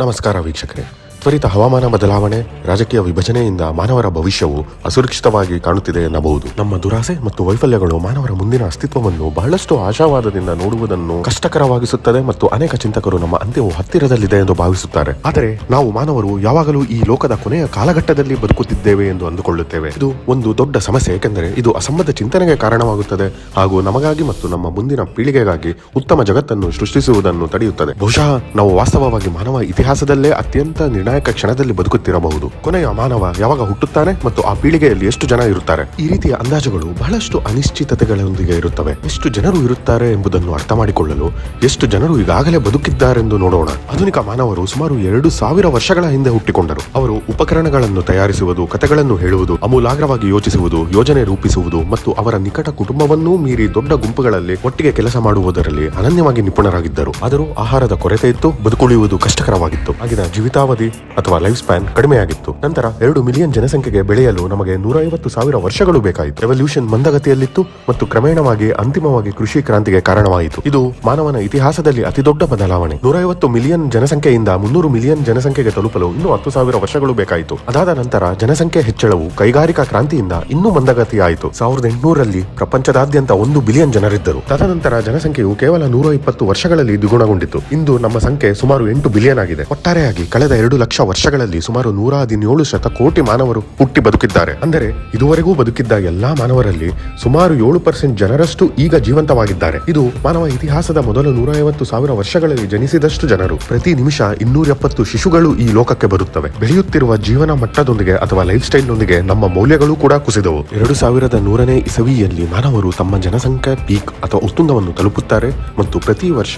ನಮಸ್ಕಾರ ವೀಕ್ಷಕರೇ. ತ್ವರಿತ ಹವಾಮಾನ ಬದಲಾವಣೆ, ರಾಜಕೀಯ ವಿಭಜನೆಯಿಂದ ಮಾನವರ ಭವಿಷ್ಯವು ಅಸುರಕ್ಷಿತವಾಗಿ ಕಾಣುತ್ತಿದೆ ಎನ್ನಬಹುದು. ನಮ್ಮ ದುರಾಸೆ ಮತ್ತು ವೈಫಲ್ಯಗಳು ಮಾನವರ ಮುಂದಿನ ಅಸ್ತಿತ್ವವನ್ನು ಬಹಳಷ್ಟು ಆಶಾವಾದದಿಂದ ನೋಡುವುದನ್ನು ಕಷ್ಟಕರವಾಗಿಸುತ್ತದೆ ಮತ್ತು ಅನೇಕ ಚಿಂತಕರು ನಮ್ಮ ಅಂತ್ಯವು ಹತ್ತಿರದಲ್ಲಿದೆ ಎಂದು ಭಾವಿಸುತ್ತಾರೆ. ಆದರೆ ನಾವು ಮಾನವರು ಯಾವಾಗಲೂ ಈ ಲೋಕದ ಕೊನೆಯ ಕಾಲಘಟ್ಟದಲ್ಲಿ ಬದುಕುತ್ತಿದ್ದೇವೆ ಎಂದು ಅಂದುಕೊಳ್ಳುತ್ತೇವೆ. ಇದು ಒಂದು ದೊಡ್ಡ ಸಮಸ್ಯೆ, ಏಕೆಂದರೆ ಇದು ಅಸಂಬದ್ಧ ಚಿಂತನೆಗೆ ಕಾರಣವಾಗುತ್ತದೆ ಹಾಗೂ ನಮಗಾಗಿ ಮತ್ತು ನಮ್ಮ ಮುಂದಿನ ಪೀಳಿಗೆಗಾಗಿ ಉತ್ತಮ ಜಗತ್ತನ್ನು ಸೃಷ್ಟಿಸುವುದನ್ನು ತಡೆಯುತ್ತದೆ. ಬಹುಶಃ ನಾವು ವಾಸ್ತವವಾಗಿ ಮಾನವ ಇತಿಹಾಸದಲ್ಲೇ ಅತ್ಯಂತ ನಿರ್ಣಾಯಕ ಕ್ಷಣದಲ್ಲಿ ಬದುಕುತ್ತಿರಬಹುದು. ಕೊನೆಯ ಮಾನವ ಯಾವಾಗ ಹುಟ್ಟುತ್ತಾನೆ ಮತ್ತು ಆ ಪೀಳಿಗೆಯಲ್ಲಿ ಎಷ್ಟು ಜನ ಇರುತ್ತಾರೆ? ಈ ರೀತಿಯ ಅಂದಾಜುಗಳು ಬಹಳಷ್ಟು ಅನಿಶ್ಚಿತತೆಗಳೊಂದಿಗೆ ಇರುತ್ತವೆ. ಎಷ್ಟು ಜನರು ಇರುತ್ತಾರೆ ಎಂಬುದನ್ನು ಅರ್ಥ ಮಾಡಿಕೊಳ್ಳಲು ಎಷ್ಟು ಜನರು ಈಗಾಗಲೇ ಬದುಕಿದ್ದಾರೆಂದು ನೋಡೋಣ. ಆಧುನಿಕ ಮಾನವರು ಸುಮಾರು 2000 ವರ್ಷಗಳ ಹಿಂದೆ ಹುಟ್ಟಿಕೊಂಡರು. ಅವರು ಉಪಕರಣಗಳನ್ನು ತಯಾರಿಸುವುದು, ಕಥೆಗಳನ್ನು ಹೇಳುವುದು, ಅಮೂಲಾಗ್ರವಾಗಿ ಯೋಚಿಸುವುದು, ಯೋಜನೆ ರೂಪಿಸುವುದು ಮತ್ತು ಅವರ ನಿಕಟ ಕುಟುಂಬವನ್ನೂ ಮೀರಿ ದೊಡ್ಡ ಗುಂಪುಗಳಲ್ಲಿ ಒಟ್ಟಿಗೆ ಕೆಲಸ ಮಾಡುವುದರಲ್ಲಿ ಅನನ್ಯವಾಗಿ ನಿಪುಣರಾಗಿದ್ದರು. ಆದರೂ ಆಹಾರದ ಕೊರತೆ ಇತ್ತು, ಬದುಕುಳಿಯುವುದು ಕಷ್ಟಕರವಾಗಿತ್ತು. ಆಗಿನ ಜೀವಿತಾವಧಿ ಅಥವಾ ಲೈಫ್ ಸ್ಪ್ಯಾನ್ ಕಡಿಮೆಯಾಗಿತ್ತು. ನಂತರ 2 ಮಿಲಿಯನ್ ಜನಸಂಖ್ಯೆಗೆ ಬೆಳೆಯಲು ನಮಗೆ 150,000 ವರ್ಷಗಳು ಬೇಕಾಯಿತು. ಎವಲ್ಯೂಷನ್ ಮಂದಗತಿಯಲ್ಲಿತ್ತು ಮತ್ತು ಕ್ರಮೇಣವಾಗಿ ಅಂತಿಮವಾಗಿ ಕೃಷಿ ಕ್ರಾಂತಿಗೆ ಕಾರಣವಾಯಿತು. ಇದು ಮಾನವನ ಇತಿಹಾಸದಲ್ಲಿ ಅತಿದೊಡ್ಡ ಬದಲಾವಣೆ. 150 ಮಿಲಿಯನ್ ಜನಸಂಖ್ಯೆಯಿಂದ 300 ಮಿಲಿಯನ್ ಜನಸಂಖ್ಯೆಗೆ ತಲುಪಲು ಇನ್ನೂ 10,000 ವರ್ಷಗಳು ಬೇಕಾಯಿತು. ಅದಾದ ನಂತರ ಜನಸಂಖ್ಯೆ ಹೆಚ್ಚಳವು ಕೈಗಾರಿಕಾ ಕ್ರಾಂತಿಯಿಂದ ಇನ್ನೂ ಮಂದಗತಿಯಾಯಿತು. 1800ರಲ್ಲಿ ಪ್ರಪಂಚದಾದ್ಯಂತ 1 ಬಿಲಿಯನ್ ಜನರಿದ್ದರು. ತದನಂತರ ಜನಸಂಖ್ಯೆಯು ಕೇವಲ 120 ವರ್ಷಗಳಲ್ಲಿ ದ್ವಿಗುಣಗೊಂಡಿತು. ಇಂದು ನಮ್ಮ ಸಂಖ್ಯೆ ಸುಮಾರು 8 ಬಿಲಿಯನ್ ಆಗಿದೆ. ಒಟ್ಟಾರೆಯಾಗಿ ಕಳೆದ 2 ಲಕ್ಷ ವರ್ಷಗಳಲ್ಲಿ ಸುಮಾರು 117 ಶತಕೋಟಿ ಮಾನವರು ಹುಟ್ಟಿ ಬದುಕಿದ್ದಾರೆ. ಅಂದರೆ ಇದುವರೆಗೂ ಬದುಕಿದ್ದ ಎಲ್ಲಾ ಮಾನವರಲ್ಲಿ ಸುಮಾರು 7% ಜನರಷ್ಟು ಈಗ ಜೀವಂತವಾಗಿದ್ದಾರೆ. ಇದು ಮಾನವ ಇತಿಹಾಸದ ಮೊದಲ 150,000 ವರ್ಷಗಳಲ್ಲಿ ಜನಿಸಿದಷ್ಟು ಜನರು. ಪ್ರತಿ ನಿಮಿಷ 270 ಶಿಶುಗಳು ಈ ಲೋಕಕ್ಕೆ ಬರುತ್ತವೆ. ಬೆಳೆಯುತ್ತಿರುವ ಜೀವನ ಮಟ್ಟದೊಂದಿಗೆ ಅಥವಾ ಲೈಫ್ ಸ್ಟೈಲ್ನೊಂದಿಗೆ ನಮ್ಮ ಮೌಲ್ಯಗಳು ಕೂಡ ಕುಸಿದವು. 2100ನೇ ಇಸವಿಯಲ್ಲಿ ಮಾನವರು ತಮ್ಮ ಜನಸಂಖ್ಯೆ ಪೀಕ್ ಅಥವಾ ಉತ್ತುಂಗವನ್ನು ತಲುಪುತ್ತಾರೆ ಮತ್ತು ಪ್ರತಿ ವರ್ಷ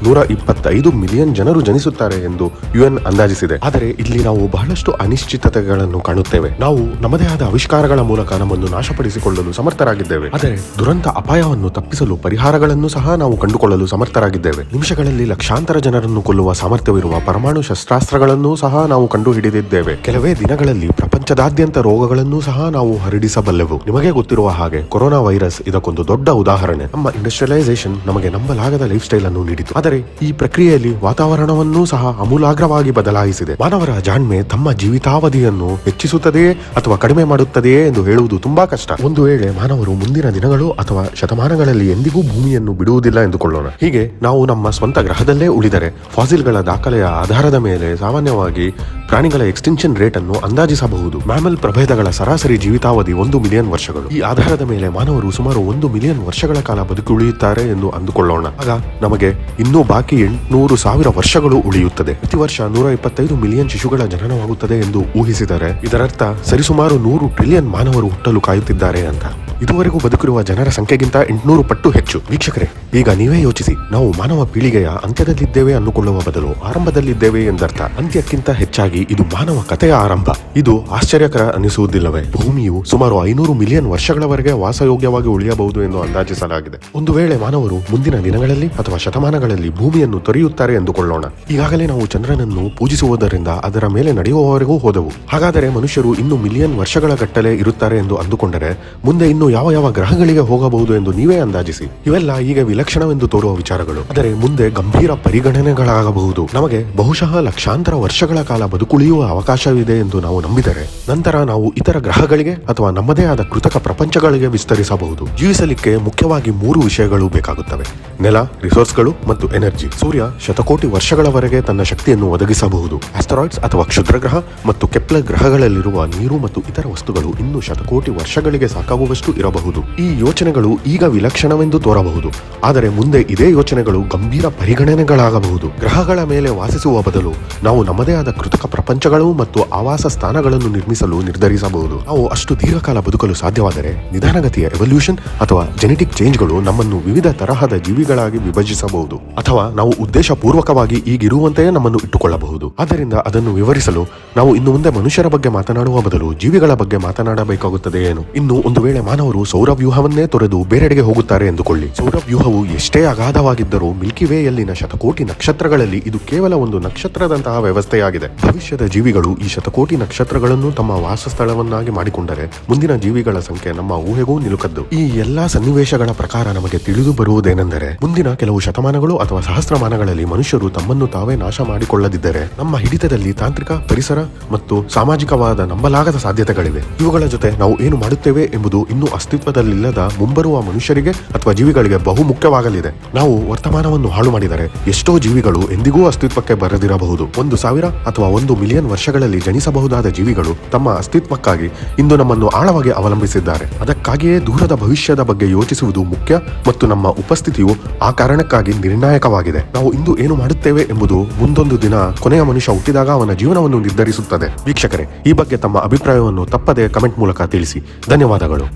125 ಮಿಲಿಯನ್ ಜನರು ಜನಿಸುತ್ತಾರೆ ಎಂದು ಯುಎನ್ ಅಂದಾಜಿಸಿದೆ. ಆದರೆ ಇಲ್ಲಿ ನಾವು ಬಹಳಷ್ಟು ಅನಿಶ್ಚಿತತೆಗಳನ್ನು ಕಾಣುತ್ತೇವೆ. ನಾವು ನಮ್ಮದೇ ಆದ ಆವಿಷ್ಕಾರಗಳ ಮೂಲಕ ನಮ್ಮನ್ನು ನಾಶಪಡಿಸಿಕೊಳ್ಳಲು ಸಮರ್ಥರಾಗಿದ್ದೇವೆ. ಆದರೆ ದುರಂತ ಅಪಾಯವನ್ನು ತಪ್ಪಿಸಲು ಪರಿಹಾರಗಳನ್ನು ಸಹ ನಾವು ಕಂಡುಕೊಳ್ಳಲು ಸಮರ್ಥರಾಗಿದ್ದೇವೆ. ನಿಮಿಷಗಳಲ್ಲಿ ಲಕ್ಷಾಂತರ ಜನರನ್ನು ಕೊಲ್ಲುವ ಸಾಮರ್ಥ್ಯವಿರುವ ಪರಮಾಣು ಶಸ್ತ್ರಾಸ್ತ್ರಗಳನ್ನು ಸಹ ನಾವು ಕಂಡುಹಿಡಿದಿದ್ದೇವೆ. ಕೆಲವೇ ದಿನಗಳಲ್ಲಿ ಪ್ರಪಂಚದಾದ್ಯಂತ ರೋಗಗಳನ್ನು ಸಹ ನಾವು ಹರಡಿಸಬಲ್ಲೆವು. ನಿಮಗೆ ಗೊತ್ತಿರುವ ಹಾಗೆ ಕೊರೋನಾ ವೈರಸ್ ಇದಕ್ಕೊಂದು ದೊಡ್ಡ ಉದಾಹರಣೆ. ನಮ್ಮ ಇಂಡಸ್ಟ್ರಿಯಲೈಸೇಷನ್ ನಮಗೆ ನಂಬಲಾಗದ ಲೈಫ್ ಸ್ಟೈಲ್ ಅನ್ನು ನೀಡಿತು. ಆದರೆ ಈ ಪ್ರಕ್ರಿಯೆಯಲ್ಲಿ ವಾತಾವರಣವನ್ನೂ ಸಹ ಅಮೂಲಾಗ್ರವಾಗಿ ಬದಲಾಯಿಸಿದೆ. ಮಾನವರ ಜಾಣ್ಮೆ ತಮ್ಮ ಜೀವಿತಾವಧಿಯನ್ನು ಹೆಚ್ಚಿಸುತ್ತದೆಯೇ ಅಥವಾ ಕಡಿಮೆ ಮಾಡುತ್ತದೆಯೇ ಎಂದು ಹೇಳುವುದು ತುಂಬಾ ಕಷ್ಟ. ಒಂದು ವೇಳೆ ಮಾನವರು ಮುಂದಿನ ದಿನಗಳು ಅಥವಾ ಶತಮಾನಗಳಲ್ಲಿ ಎಂದಿಗೂ ಭೂಮಿಯನ್ನು ಬಿಡುವುದಿಲ್ಲ ಎಂದುಕೊಳ್ಳೋಣ. ಹೀಗೆ ನಾವು ನಮ್ಮ ಸ್ವಂತ ಗ್ರಹದಲ್ಲೇ ಉಳಿದರೆ ಫಾಸಿಲ್ಗಳ ದಾಖಲೆಯ ಆಧಾರದ ಮೇಲೆ ಸಾಮಾನ್ಯವಾಗಿ ಪ್ರಾಣಿಗಳ ಎಕ್ಸ್ಟಿಂಕ್ಷನ್ ರೇಟ್ ಅನ್ನು ಅಂದಾಜಿಸಬಹುದು. ಮ್ಯಾಮಲ್ ಪ್ರಭೇದಗಳ ಸರಾಸರಿ ಜೀವಿತಾವಧಿ 1 ಮಿಲಿಯನ್ ವರ್ಷಗಳು. ಈ ಆಧಾರದ ಮೇಲೆ ಮಾನವರು ಸುಮಾರು 1 ಮಿಲಿಯನ್ ವರ್ಷಗಳ ಕಾಲ ಬದುಕುಳಿಯುತ್ತಾರೆ ಎಂದು ಅಂದುಕೊಳ್ಳೋಣ. ಆಗ ನಮಗೆ ಇನ್ನೂ ಬಾಕಿ 800,000 ವರ್ಷಗಳು ಉಳಿಯುತ್ತದೆ. ಪ್ರತಿ ವರ್ಷ 125 ಮಿಲಿಯನ್ ಶಿಶುಗಳ ಜನನವಾಗುತ್ತದೆ ಎಂದು ಊಹಿಸಿದರೆ ಇದರರ್ಥ ಸರಿಸುಮಾರು 100 ಟ್ರಿಲಿಯನ್ ಮಾನವರು ಹುಟ್ಟಲು ಕಾಯುತ್ತಿದ್ದಾರೆ ಅಂತ. ಇದುವರೆಗೂ ಬದುಕಿರುವ ಜನರ ಸಂಖ್ಯೆಗಿಂತ 800 ಪಟ್ಟು ಹೆಚ್ಚು. ವೀಕ್ಷಕರೇ, ಈಗ ನೀವೇ ಯೋಚಿಸಿ. ನಾವು ಮಾನವ ಪೀಳಿಗೆಯ ಅಂತ್ಯದಲ್ಲಿದ್ದೇವೆ ಅನ್ನುಕೊಳ್ಳುವ ಬದಲು ಆರಂಭದಲ್ಲಿದ್ದೇವೆ ಎಂದರ್ಥ. ಅಂತ್ಯಕ್ಕಿಂತ ಹೆಚ್ಚಾಗಿ ಇದು ಮಾನವ ಕಥೆಯ ಆರಂಭ. ಇದು ಆಶ್ಚರ್ಯಕರ ಅನಿಸುವುದಿಲ್ಲವೇ? ಭೂಮಿಯು ಸುಮಾರು 500 ಮಿಲಿಯನ್ ವರ್ಷಗಳವರೆಗೆ ವಾಸಯೋಗ್ಯವಾಗಿ ಉಳಿಯಬಹುದು ಎಂದು ಅಂದಾಜಿಸಲಾಗಿದೆ. ಒಂದು ವೇಳೆ ಮಾನವರು ಮುಂದಿನ ದಿನಗಳಲ್ಲಿ ಅಥವಾ ಶತಮಾನಗಳಲ್ಲಿ ಭೂಮಿಯನ್ನು ತೊರೆಯುತ್ತಾರೆ ಎಂದುಕೊಳ್ಳೋಣ. ಈಗಾಗಲೇ ನಾವು ಚಂದ್ರನನ್ನು ಪೂಜಿಸುವುದರಿಂದ ಅದರ ಮೇಲೆ ನಡೆಯುವವರೆಗೂ ಹೋದವು. ಹಾಗಾದರೆ ಮನುಷ್ಯರು ಇನ್ನು ಮಿಲಿಯನ್ ವರ್ಷಗಳ ಗಟ್ಟಲೆ ಇರುತ್ತಾರೆ ಎಂದು ಅಂದುಕೊಂಡರೆ ಮುಂದೆ ಇನ್ನು ಯಾವ ಗ್ರಹಗಳಿಗೆ ಹೋಗಬಹುದು ಎಂದು ನೀವೇ ಅಂದಾಜಿಸಿ. ಇವೆಲ್ಲ ಈಗ ವಿಲಕ್ಷಣವೆಂದು ತೋರುವ ವಿಚಾರಗಳು, ಆದರೆ ಮುಂದೆ ಗಂಭೀರ ಪರಿಗಣನೆಗಳಾಗಬಹುದು. ನಮಗೆ ಬಹುಶಃ ಲಕ್ಷಾಂತರ ವರ್ಷಗಳ ಕಾಲ ಬದುಕುಳಿಯುವ ಅವಕಾಶವಿದೆ ಎಂದು ನಾವು ನಂಬಿದರೆ ನಂತರ ನಾವು ಇತರ ಗ್ರಹಗಳಿಗೆ ಅಥವಾ ನಮ್ಮದೇ ಆದ ಕೃತಕ ಪ್ರಪಂಚಗಳಿಗೆ ವಿಸ್ತರಿಸಬಹುದು. ಜೀವಿಸಲಿಕ್ಕೆ ಮುಖ್ಯವಾಗಿ 3 ವಿಷಯಗಳು ಬೇಕಾಗುತ್ತವೆ: ನೆಲ, ರಿಸೋರ್ಸ್ಗಳು ಮತ್ತು ಎನರ್ಜಿ. ಸೂರ್ಯ ಶತಕೋಟಿ ವರ್ಷಗಳವರೆಗೆ ತನ್ನ ಶಕ್ತಿಯನ್ನು ಒದಗಿಸಬಹುದು. ಆಸ್ಟರಾಯ್ಡ್ಸ್ ಅಥವಾ ಕ್ಷುದ್ರ ಗ್ರಹ ಮತ್ತು ಕೆಪ್ಲರ್ ಗ್ರಹಗಳಲ್ಲಿರುವ ನೀರು ಮತ್ತು ಇತರ ವಸ್ತುಗಳು ಇನ್ನು ಶತಕೋಟಿ ವರ್ಷಗಳಿಗೆ ಸಾಕಾಗುವಷ್ಟು ಇರಬಹುದು. ಈ ಯೋಚನೆಗಳು ಈಗ ವಿಲಕ್ಷಣವೆಂದು ತೋರಬಹುದು, ಆದರೆ ಮುಂದೆ ಇದೇ ಯೋಚನೆಗಳು ಗಂಭೀರ ಪರಿಗಣನೆಗಳಾಗಬಹುದು. ಗ್ರಹಗಳ ಮೇಲೆ ವಾಸಿಸುವ ಬದಲು ನಾವು ನಮ್ಮದೇ ಆದ ಕೃತಕ ಪ್ರಪಂಚಗಳು ಮತ್ತು ಆವಾಸ ಸ್ಥಾನಗಳನ್ನು ನಿರ್ಮಿಸಲು ನಿರ್ಧರಿಸಬಹುದು. ನಾವು ಅಷ್ಟು ದೀರ್ಘಕಾಲ ಬದುಕಲು ಸಾಧ್ಯವಾದರೆ ನಿಧಾನಗತಿಯ ಎವಲ್ಯೂಷನ್ ಅಥವಾ ಜೆನೆಟಿಕ್ ಚೇಂಜ್ಗಳು ನಮ್ಮನ್ನು ವಿವಿಧ ತರಹದ ಜೀವಿಗಳಾಗಿ ವಿಭಜಿಸಬಹುದು, ಅಥವಾ ನಾವು ಉದ್ದೇಶಪೂರ್ವಕವಾಗಿ ಈಗಿರುವಂತೆಯೇ ನಮ್ಮನ್ನು ಇಟ್ಟುಕೊಳ್ಳಬಹುದು. ಆದ್ದರಿಂದ ಅದನ್ನು ವಿವರಿಸಲು ನಾವು ಇನ್ನು ಮುಂದೆ ಮನುಷ್ಯರ ಬಗ್ಗೆ ಮಾತನಾಡುವ ಬದಲು ಜೀವಿಗಳ ಬಗ್ಗೆ ಮಾತನಾಡಬೇಕಾಗುತ್ತದೆ. ಏನು ಇನ್ನು ಒಂದು ವೇಳೆ ಮಾನವ ಮಾನವರು ಸೌರವ್ಯೂಹವನ್ನೇ ತೊರೆದು ಬೇರೆಡೆಗೆ ಹೋಗುತ್ತಾರೆ ಎಂದುಕೊಳ್ಳಿ. ಸೌರವ್ಯೂಹವು ಎಷ್ಟೇ ಅಗಾಧವಾಗಿದ್ದರೂ ಮಿಲ್ಕಿ ವೇಯಲ್ಲಿನ ಶತಕೋಟಿ ನಕ್ಷತ್ರಗಳಲ್ಲಿ ಇದು ಕೇವಲ ಒಂದು ನಕ್ಷತ್ರದಂತಹ ವ್ಯವಸ್ಥೆಯಾಗಿದೆ. ಭವಿಷ್ಯದ ಜೀವಿಗಳು ಈ ಶತಕೋಟಿ ನಕ್ಷತ್ರಗಳನ್ನು ತಮ್ಮ ವಾಸಸ್ಥಳವನ್ನಾಗಿ ಮಾಡಿಕೊಂಡರೆ ಮುಂದಿನ ಜೀವಿಗಳ ಸಂಖ್ಯೆ ನಮ್ಮ ಊಹೆಗೂ ನಿಲುಕದ್ದು. ಈ ಎಲ್ಲಾ ಸನ್ನಿವೇಶಗಳ ಪ್ರಕಾರ ನಮಗೆ ತಿಳಿದು ಬರುವುದೇನೆಂದರೆ, ಮುಂದಿನ ಕೆಲವು ಶತಮಾನಗಳು ಅಥವಾ ಸಹಸ್ರಮಾನಗಳಲ್ಲಿ ಮನುಷ್ಯರು ತಮ್ಮನ್ನು ತಾವೇ ನಾಶ ಮಾಡಿಕೊಳ್ಳದಿದ್ದರೆ ನಮ್ಮ ಹಿಡಿತದಲ್ಲಿ ತಾಂತ್ರಿಕ, ಪರಿಸರ ಮತ್ತು ಸಾಮಾಜಿಕವಾದ ನಂಬಲಾಗದ ಸಾಧ್ಯತೆಗಳಿವೆ. ಇವುಗಳ ಜೊತೆ ನಾವು ಏನು ಮಾಡುತ್ತೇವೆ ಎಂಬುದು ಇನ್ನೂ ಅಸ್ತಿತ್ವದಲ್ಲಿಲ್ಲದ ಮುಂಬರುವ ಮನುಷ್ಯರಿಗೆ ಅಥವಾ ಜೀವಿಗಳಿಗೆ ಬಹು ಮುಖ್ಯವಾಗಲಿದೆ. ನಾವು ವರ್ತಮಾನವನ್ನು ಹಾಳು ಮಾಡಿದರೆ ಎಷ್ಟೋ ಜೀವಿಗಳು ಎಂದಿಗೂ ಅಸ್ತಿತ್ವಕ್ಕೆ ಬರದಿರಬಹುದು. 1,000 ಅಥವಾ 1 ಮಿಲಿಯನ್ ವರ್ಷಗಳಲ್ಲಿ ಜನಿಸಬಹುದಾದ ಜೀವಿಗಳು ತಮ್ಮ ಅಸ್ತಿತ್ವಕ್ಕಾಗಿ ಇಂದು ನಮ್ಮನ್ನು ಆಳವಾಗಿ ಅವಲಂಬಿಸಿದ್ದಾರೆ. ಅದಕ್ಕಾಗಿಯೇ ದೂರದ ಭವಿಷ್ಯದ ಬಗ್ಗೆ ಯೋಚಿಸುವುದು ಮುಖ್ಯ ಮತ್ತು ನಮ್ಮ ಉಪಸ್ಥಿತಿಯು ಆ ಕಾರಣಕ್ಕಾಗಿ ನಿರ್ಣಾಯಕವಾಗಿದೆ. ನಾವು ಇಂದು ಏನು ಮಾಡುತ್ತೇವೆ ಎಂಬುದು ಮುಂದೊಂದು ದಿನ ಕೊನೆಯ ಮನುಷ್ಯ ಹುಟ್ಟಿದಾಗ ಅವನ ಜೀವನವನ್ನು ನಿರ್ಧರಿಸುತ್ತದೆ. ವೀಕ್ಷಕರೇ, ಈ ಬಗ್ಗೆ ತಮ್ಮ ಅಭಿಪ್ರಾಯವನ್ನು ತಪ್ಪದೆ ಕಮೆಂಟ್ ಮೂಲಕ ತಿಳಿಸಿ. ಧನ್ಯವಾದಗಳು.